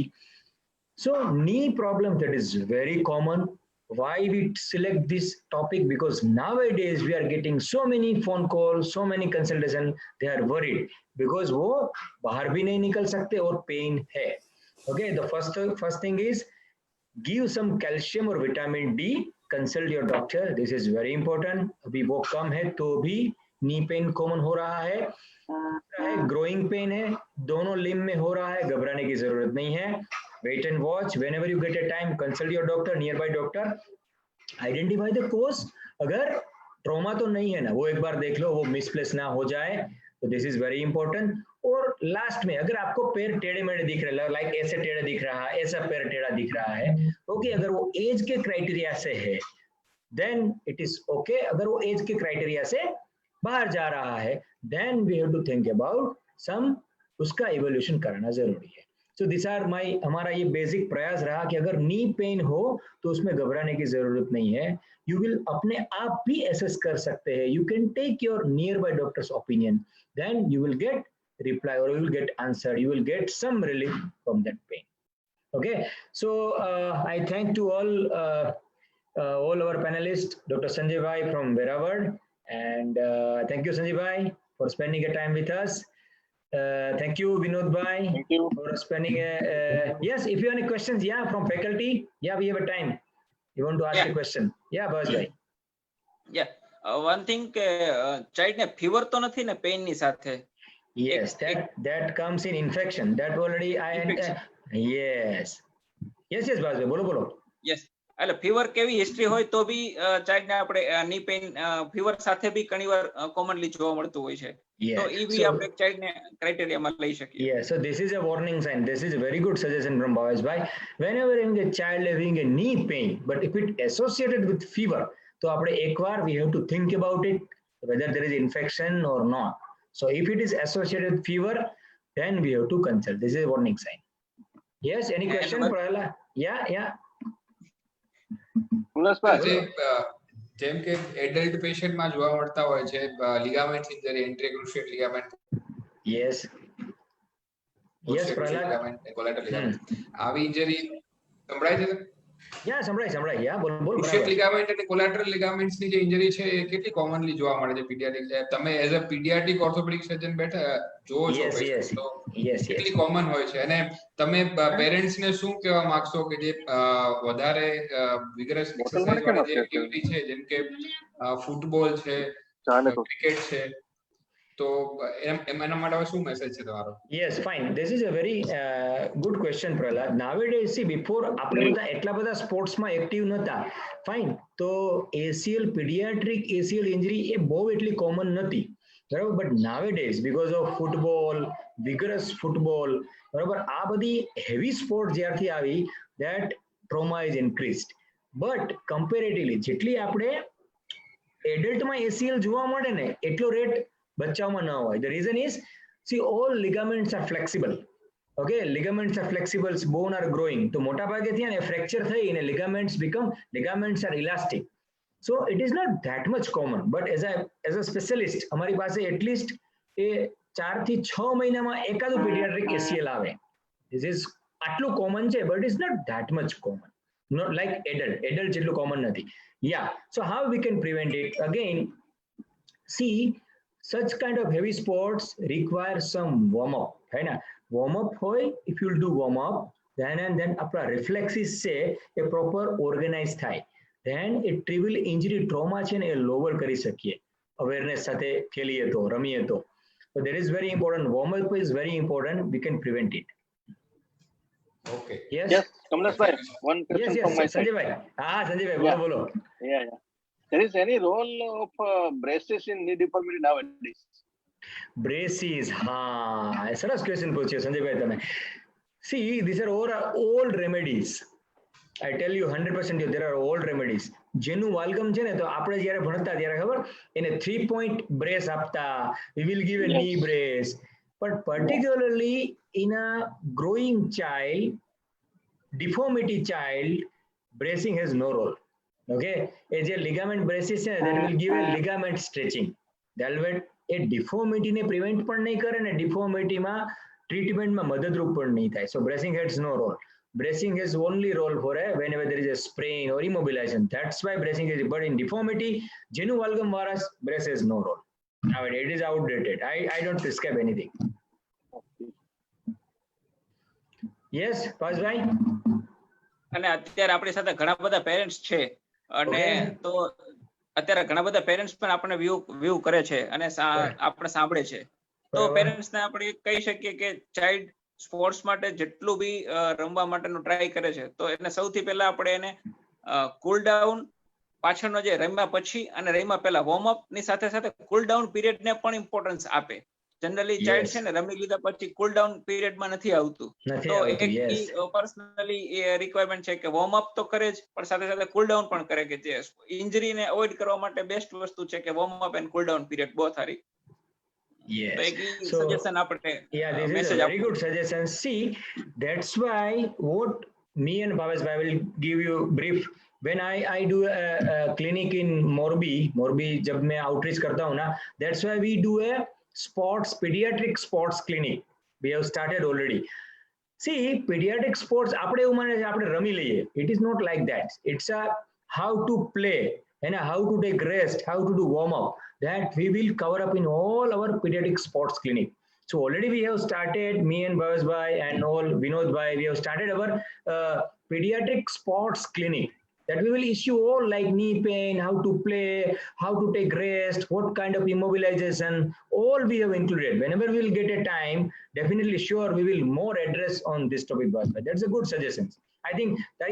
So knee problem, that is very common. Why we select this topic? Because nowadays we are getting so many phone calls, so many consultations. They are worried because वो बाहर भी नहीं निकल सकते और pain है. Okay, the first thing is give some calcium or vitamin D. Consult your doctor. This is very important. अभी वो कम है तो भी knee pain common हो रहा है. Growing pain है, दोनों limb में हो रहा है, घबराने की जरूरत नहीं है. Wait and watch. Whenever you get a time, consult your doctor, nearby doctor. Identify the cause. अगर ट्रॉमा तो नहीं है ना, वो एक बार देख लो, वो मिसप्लेस ना हो जाए. तो दिस इज वेरी इंपॉर्टेंट. और लास्ट में अगर आपको पैर टेढ़े मेढ़े दिख रहे, लाइक ऐसे टेढ़े दिख रहा है, ऐसा पैर टेढ़ा दिख रहा है, ओके, अगर वो एज के क्राइटेरिया से है, देन इट इज ओके. अगर वो एज के क्राइटेरिया से बाहर जा रहा है, then we have to think about some, उसका इवोल्यूशन कराना जरूरी है. So these are my, हमारा ये बेसिक प्रयास रहा कि अगर नी पेन हो तो उसमें घबराने की जरूरत नहीं है. यू विल अपने आप भी एसेस कर सकते हैं. You can take your nearby doctor's opinion, then you will get reply और you will get answer, you will get some relief from that pain. Okay, so I thank to all our panelists, Dr. Sanjay Bhai from Veravard, and thank you Sanjay Bhai for spending a time with us. Thank you Vinod Bhai.
Thank you.
For spending yes, if you have any questions, yeah, from faculty, yeah, we have a time. You want to ask a question? Yeah, Bhas Bhai.
Yeah, one thing કે child ને fever તો નથી ને pain ની સાથે?
Yes, that comes in infection. That already yes, Bhas Bhai, બોલો.
Yes, એટલે fever કેવી history હોય તો બી child ને આપણે knee pain fever સાથે બી ઘણીવાર commonly જોવા મળતું હોય છે. તો એ બી આપણે child ને criteria માં લઈ શકીએ.
Yeah, so this is a warning sign. This is a very good suggestion from Bhas Bhai. Whenever a child having a knee pain, but if it associated with fever, तो આપણે એકવાર we have to think about it, whether there is infection or not. So if it is associated with fever, then we have to consult. This is a warning sign. Yes, any question, Prahla? Yeah.
જેમ કે adult પેશન્ટમાં જોવા મળતા હોય છે ligament injury, anterior cruciate ligament.
Yes, Prahla.
Ligament, collateral ligament, આવી injury સંભળાય છે?
Yeah, સંભળાય. Yeah, બોલ.
ક્રુશિયેટ લિગામેન્ટ અને કોલેટરલ લિગામેન્ટ્સની જે ઇન્જરી છે એ કેટલી કોમનલી જોવા મળે છે પીડિયાટ્રિક? તમે એઝ અ પીડિયાટ્રિક ઓર્થોપેડિક સર્જન બેઠા જોવો છો તો કેટલી કોમન હોય છે? અને તમે પેરેન્ટ્સ ને શું કહેવા માંગશો કે જે વધારે વિગરસ એક્સરસાઇઝ વાળી જે એક્ટિવિટી છે, જેમ કે ફૂટબોલ છે, ક્રિકેટ છે, તો એના માટે શું મેસેજ છે તમારો?
Yes, fine. This is a very good question, Prahlad. Nowadays, see, before આપણે બધા એટલા બધા સ્પોર્ટ્સમાં એક્ટિવ નતા, ફાઇન, તો ACL, pediatric ACL injury એ બહુ એટલી કોમન નથી, બરાબર. But nowadays because of football, vigorous football, બરાબર, આ બધી હેવી સ્પોર્ટ જ્યારથી આવી, that trauma is increased. But comparatively જેટલી આપણે એડલ્ટમાં ACL જોવા મળે ને, એટલો રેટ બચ્ચાઓમાં ન હોય. The reason is, see, all ligaments are flexible. Okay, ligaments are flexible, bone are growing. તો મોટા ભાગે ત્યાં fracture થઈ અને ligaments are elastic. So it is not that much common, but as a specialist, અમારી પાસે at least એ 4 થી 6 મહિનામાં એકાદું pediatric ACL આવે. This is આટલું common છે, but it's not that much common. Not like adult જેટલું common નથી. Yeah, so how we can prevent it? Again, see, such kind of heavy sports require some warm up, है ना? Warm up होय, if you'll do warm up, then and then આપણા reflexes છે એ proper organize થાય, then એ trivial injury trauma છે ને એ lower કરી શકીએ, awareness સાથે ખેલીએ તો, રમીએ તો. So that is very important. Warm up is very important. We can prevent it.
Okay.
Yes.
Yes, Kamleshbhai, one question
Yes.
from my side.
Sanjay bhai. Sanjay bhai,
Yeah.
bolo.
Yeah. There is any role of braces in knee deformity nowadays?
Braces. સરસ question પૂછ્યો સંજય ભાઈ તમે. See, these are all old remedies. I tell you 100% there are old remedies. જેનું વાલ્ગમ છે ને તો આપણે જ્યારે ભણતા ત્યારે ખબર એને 3-point brace આપતા, we will give a
Yes.
knee brace, but particularly in a growing child, deformity child, bracing has no role. Okay, એ જે ligament braces છે that will give a ligament stretching, that will A deformity ને prevent પણ નહીં કરે ને deformity માં treatment માં મદદરૂપ પણ નહીં થાય. So bracing has no role. Bracing has only role for whenever there is a sprain or immobilization. That's why bracing is, but in deformity, genu valgum varus, brace has no role. Now it is outdated. I don't prescribe anything. Yes, Pazbhai?
અને અત્યારે આપણી સાથે ઘણા બધા parents છે અને તો અત્યારે ઘણા બધા પેરેન્ટ્સ પણ આપણને વ્યૂ કરે છે અને આપણે સાંભળે છે. તો પેરેન્ટ્સ ને આપણે કહી શકીએ કે ચાઇલ્ડ સ્પોર્ટ્સ માટે જેટલું બી રમવા માટેનું ટ્રાય કરે છે તો એને સૌથી પહેલા આપણે એને કુલ ડાઉન પાછળનો જે રમ્યા પછી અને રમ્યા પહેલા વોર્મઅપ ની સાથે સાથે કુલ ડાઉન પીરિયડ ને પણ ઇમ્પોર્ટન્સ આપે. જનરલી ચાઇલ્ડ છે ને રમી લીધા પછી કુલ ડાઉન પીરિયડ માં નથી આવતું. તો એક પર્સનલી એ રિક્વાયરમેન્ટ છે કે વોર્મઅપ તો કરે જ પણ સાથે સાથે કુલ ડાઉન પણ કરે, કે જે ઇન્જરીને અવોઇડ કરવા માટે બેસ્ટ વસ્તુ છે કે warm up and cool down period both are.
Yes.
So, suggestion
this is a very good suggestion. See, that's why what me and Bhavesh Bhai will give you brief. When I do a clinic in Morbi जब मैं outreach करता हूँ ना, that's why we do a pediatric sports clinic. We have started already. See, pediatric sports આપણે એવું માને છે આપણે રમી લઈએ. It is not like that. It's a how to play and how to take rest, how to do warm up. That we will cover up in all our pediatric sports clinic. So already we have started, me and Bhavesh Bhai and all Vinod Bhai, we have started our pediatric sports clinic. That we will issue all like knee pain, how to play, how to take rest, what kind of immobilization, all we have included. Whenever we will get a time, definitely sure we will more address on this topic, Bhavesh Bhai. That's a good suggestion. I think that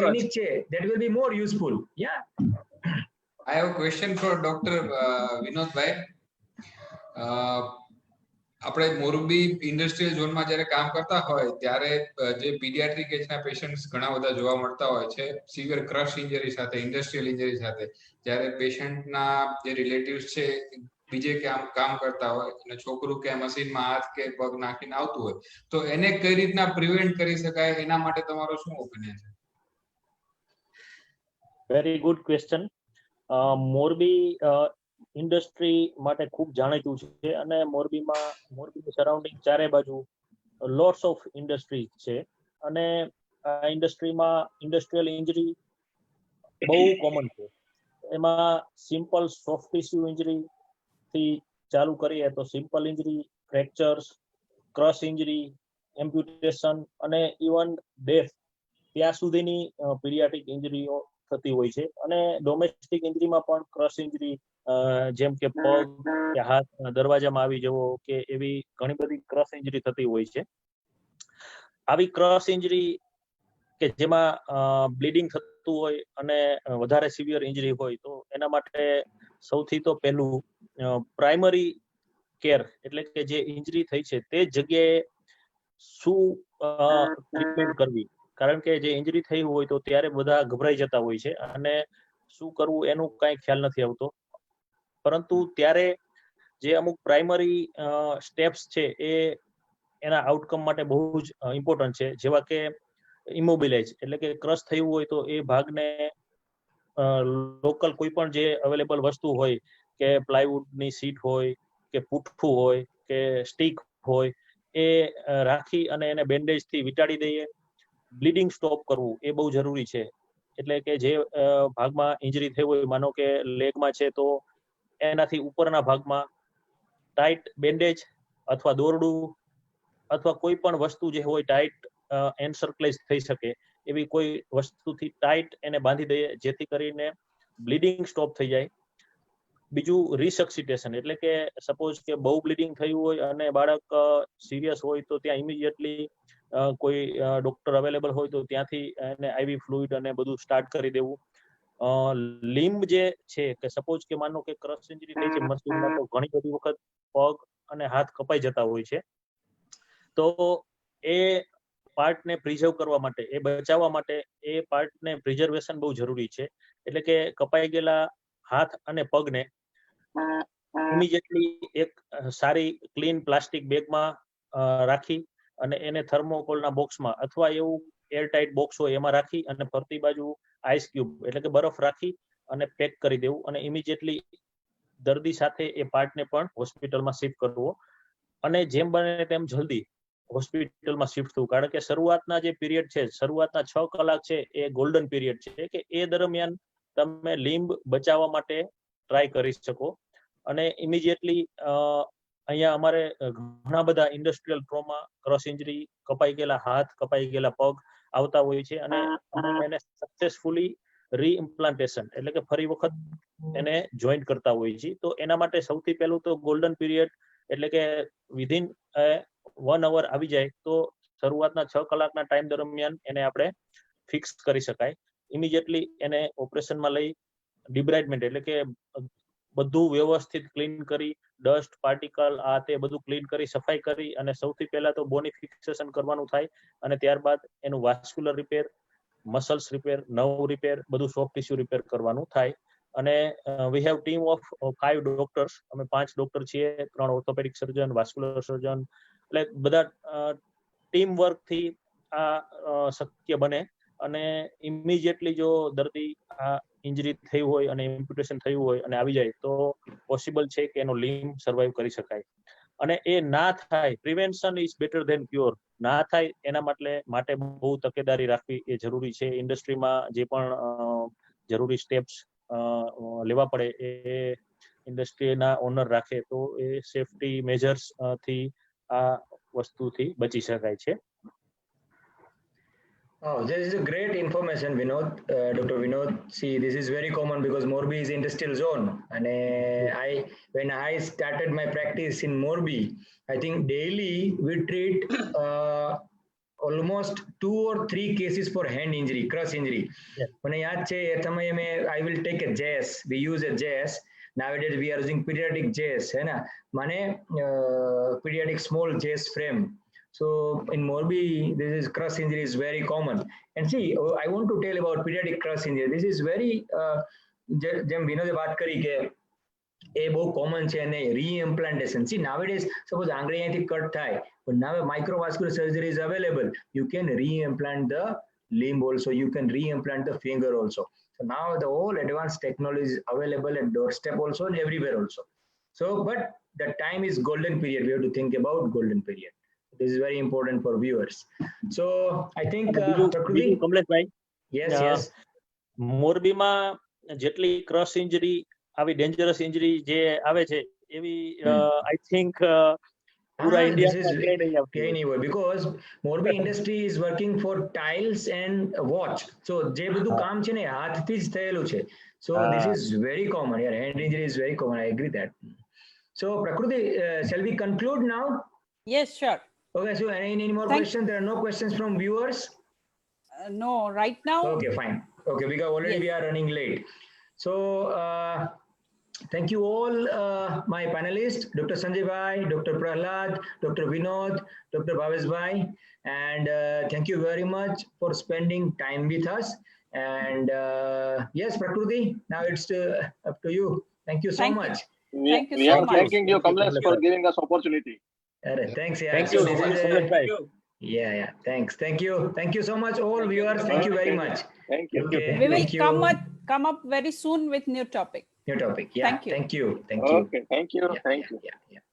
clinic that will be more useful. Yeah.
I have a question for Dr. Vinod Bhai. આપણે Morbi industrial ઝોનમાં જ્યારે કામ કરતા હોય ત્યારે જે paediatric એજના patients ઘણા બધા જોવા મળતા હોય છે સિવિયર ક્રશ ઇન્જરી સાથે, ઇન્ડસ્ટ્રીયલ ઇન્જરી સાથે, જ્યારે પેશન્ટના જે રિલેટિવ્સ છે બીજે ક્યાં કામ કરતા હોય અને છોકરું કે મશીનમાં હાથ કે પગ નાખીને આવતું હોય તો એને કઈ રીતના પ્રિવેન્ટ કરી શકાય, એના માટે તમારો શું ઓપિનિયન છે?
Very good question. Morbi industry માટે ખૂબ જાણીતું છે અને મોરબીની સરાઉન્ડિંગ ચારે બાજુ લોટ્સ ઓફ ઇન્ડસ્ટ્રીઝ છે અને આ ઇન્ડસ્ટ્રીમાં ઇન્ડસ્ટ્રીયલ ઇન્જરી બહુ કોમન છે. એમાં સિમ્પલ સોફ્ટ ટિશ્યુ ઇન્જરી થી ચાલુ કરીએ તો simple injury, ફ્રેક્ચર્સ, crush injury, amputation અને ઇવન ડેથ ત્યાં સુધીની પીડિયાટ્રિક ઇન્જરીઓ થતી હોય છે. અને ડોમેસ્ટિક ઇન્જરીમાં પણ ક્રશ ઇન્જરી જેમ કે પગ કે હાથ દરવાજામાં આવી જવો કે એવી ઘણી બધી ક્રશ ઇન્જરી થતી હોય છે. આવી ક્રશ ઇન્જરી કે જેમાં બ્લીડિંગ થતું હોય અને વધારે સિવિયર ઇન્જરી હોય તો એના માટે સૌથી તો પહેલું પ્રાઇમરી કેર એટલે કે જે ઇન્જરી થઈ છે તે જગ્યાએ શું ટ્રીટમેન્ટ કરવી, કારણ કે જે ઇન્જરી થઈ હોય તો ત્યારે બધા ગભરાઈ જતા હોય છે અને શું કરવું એનું કઈ ખ્યાલ નથી આવતો. પરંતુ ત્યારે જે અમુક પ્રાઇમરી સ્ટેપ્સ છે એ એના આઉટકમ માટે બહુ જ ઇમ્પોર્ટન્ટ છે, જેવા કે ઇમોબિલાઇઝ એટલે કે ક્રશ થયું હોય તો એ ભાગને લોકલ કોઈ પણ જે અવેલેબલ વસ્તુ હોય કે પ્લાયવુડની સીટ હોય કે પુઠ્ઠું હોય કે સ્ટીક હોય એ રાખી અને એને બેન્ડેજથી વીંટાળી દઈએ. બ્લીડિંગ સ્ટોપ કરવું એ બહુ જરૂરી છે. એટલે કે જે ભાગમાં ઇન્જરી થઈ હોય, માનો કે લેગમાં છે તો એનાથી ઉપરના ભાગમાં ટાઈટ બેન્ડેજ અથવા દોરડું અથવા કોઈ પણ વસ્તુ જે હોય ટાઈટ એન્સર્કલાઇઝ થઈ શકે એવી કોઈ વસ્તુથી ટાઈટ એને બાંધી દઈએ જેથી કરીને બ્લીડિંગ સ્ટોપ થઈ જાય. બીજું રિસક્સિટેશન એટલે કે સપોઝ કે બહુ બ્લીડિંગ થયું હોય અને બાળક સિરિયસ હોય તો ત્યાં ઇમિડિયેટલી કોઈ ડોક્ટર અવેલેબલ હોય તો ત્યાંથી એને આઈવી ફ્લુઇડ અને બધું સ્ટાર્ટ કરી દેવું. લિમ્બ જે છે કે સપોઝ કે માનો કે ક્રશ ઇન્જરી થઈ છે મસલમાં તો ઘણી બધી વખત પગ અને હાથ કપાઈ જતા હોય છે. તો એ પાર્ટને પ્રિઝર્વ કરવા માટે એ બચાવવા માટે એ પાર્ટને પ્રિઝર્વેશન બહુ જરૂરી છે. એટલે કે કપાઈ ગયેલા હાથ અને પગને ઇમિડિયેટલી એક સારી ક્લીન પ્લાસ્ટિક બેગમાં રાખી અને એને થર્મોકોલના બોક્સમાં અથવા એવું એરટાઇટ બોક્સ હોય એમાં રાખી અને ફરતી બાજુ આઈસ ક્યુબ એટલે કે બરફ રાખી અને પેક કરી દેવું અને ઇમિડિયેટલી દર્દી સાથે એ પાર્ટને પણ હોસ્પિટલમાં શિફ્ટ કરવો અને જેમ બને તેમ જલ્દી હોસ્પિટલમાં શિફ્ટ થવું. કારણ કે શરૂઆતના જે પીરિયડ છે, શરૂઆતના 6 કલાક છે એ ગોલ્ડન પીરિયડ છે કે એ દરમિયાન તમે લિમ્બ બચાવવા માટે ટ્રાય કરી શકો. અને ઇમિડિયેટલી અહીંયા અમારે ઘણા બધા ઇન્ડસ્ટ્રીયલ ટ્રોમા, ક્રોસ ઇન્જરી, કપાઈ ગયેલા હાથ, કપાઈ ગયેલા પગ આવતા હોય છે અને અમે એને સક્સેસફુલી રીઇમ્પ્લાન્ટેશન એટલે કે ફરી વખત એને જોઈન્ટ કરતા હોઈએ છીએ. તો એના માટે સૌથી પહેલું તો ગોલ્ડન પીરિયડ એટલે કે વિધિન 1 અવર આવી જાય તો શરૂઆતના 6 કલાકના ટાઈમ દરમિયાન એને આપણે ફિક્સ કરી શકાય. ઇમિડિયેટલી એને ઓપરેશનમાં લઈ ડિબ્રાઇડમેન્ટ એટલે કે બધું વ્યવસ્થિત ક્લીન કરી ડસ્ટ પાર્ટિકલ આ તે બધું ક્લીન કરી સફાઈ કરી અને સૌથી પહેલા તો બોની ફિક્સેશન કરવાનું થાય અને ત્યારબાદ એનું vascular repair, muscles repair, nerve repair, બધું સોફ્ટ ટીસ્યુ રિપેર કરવાનું થાય. અને we have team of 5 doctors. અમે 5 ડોક્ટર છીએ, 3 ઓર્થોપેડિક સર્જન, વાસ્ક્યુલર સર્જન, એટલે બધા ટીમ વર્કથી આ શક્ય બને. અને ઇમિડિયેટલી જો દર્દી આ ઇન્જરી થઈ હોય અને એમ્પ્યુટેશન થયું હોય અને આવી જાય તો પોસિબલ છે કે એનો લિમ્બ સર્વાઈવ કરી શકાય. અને એ ના થાય, prevention is better than cure. ના થાય એના માટે બહુ તકેદારી રાખવી એ જરૂરી છે. ઇન્ડસ્ટ્રીમાં જે પણ જરૂરી સ્ટેપ્સ લેવા પડે એ ઇન્ડસ્ટ્રીના ઓનર રાખે તો એ સેફટી મેજર્સ થી આ વસ્તુથી બચી શકાય છે.
Oh, this is a great information, Vinod, Dr. Vinod. See, this is very common because Morbi is industrial zone. And when I started my practice in Morbi, I think daily we treat almost 2 or 3 cases for hand injury, crush injury. When I will take a JS. We use a JS. Nowadays we are using pediatric JS. Pediatric small JS frame. So in Morbi, this is crush injury is very common. And see, I want to tell about pediatric crush injury. This is very, જેમ વિનોદે વાત કરી કે એ બહુ common છે અને રીઇમ્પ્લાન્ટેશન. C નાવેડેઝ suppose આંગળી અહીંથી cut થાય but now microvascular surgery is available. You can reimplant the limb also. You can reimplant the finger also. So now the whole advanced technology is available at doorstep also and everywhere also. So but the time is golden period. We have to think about golden period. This is very important for viewers. So I think
Kamleshbhai,
yes.
મોરબીમાં જેટલી crush injury આવી dangerous injury જે આવે છે એવી I think પૂરા ઇન્ડિયામાં
ક્યાંય નહીં હોય because Morbi industry is working for tiles and watch. So જે બધું કામ છે ને હાથથી જ થયેલું છે. So this is very common. Yeah, hand injury is very common. I agree that. So Prakruti, shall we conclude now?
Yes, sure.
Okay, so any more questions? There are no questions from viewers?
No, right now.
Okay, fine. Okay, because already we are running late. So, thank you all my panelists, Dr. Sanjay Bhai, Dr. Prahlad, Dr. Vinod, Dr. Bhavesh Bhai, and thank you very much for spending time with us. And yes, Prakruti, now it's up to you. Thank you so much.
Thank you
We
so
are
much.
thanking you, Kamlesh, for giving us opportunity.
Thanks. Yeah.
Thank you.
Yeah. Thanks. Thank you so much, all viewers. Thank you very much.
Thank you.
Okay.
We will
Thank you.
come up very soon with new topic.
New topic. Yeah.
Thank you.
Thank you.
Okay, thank you.
Yeah.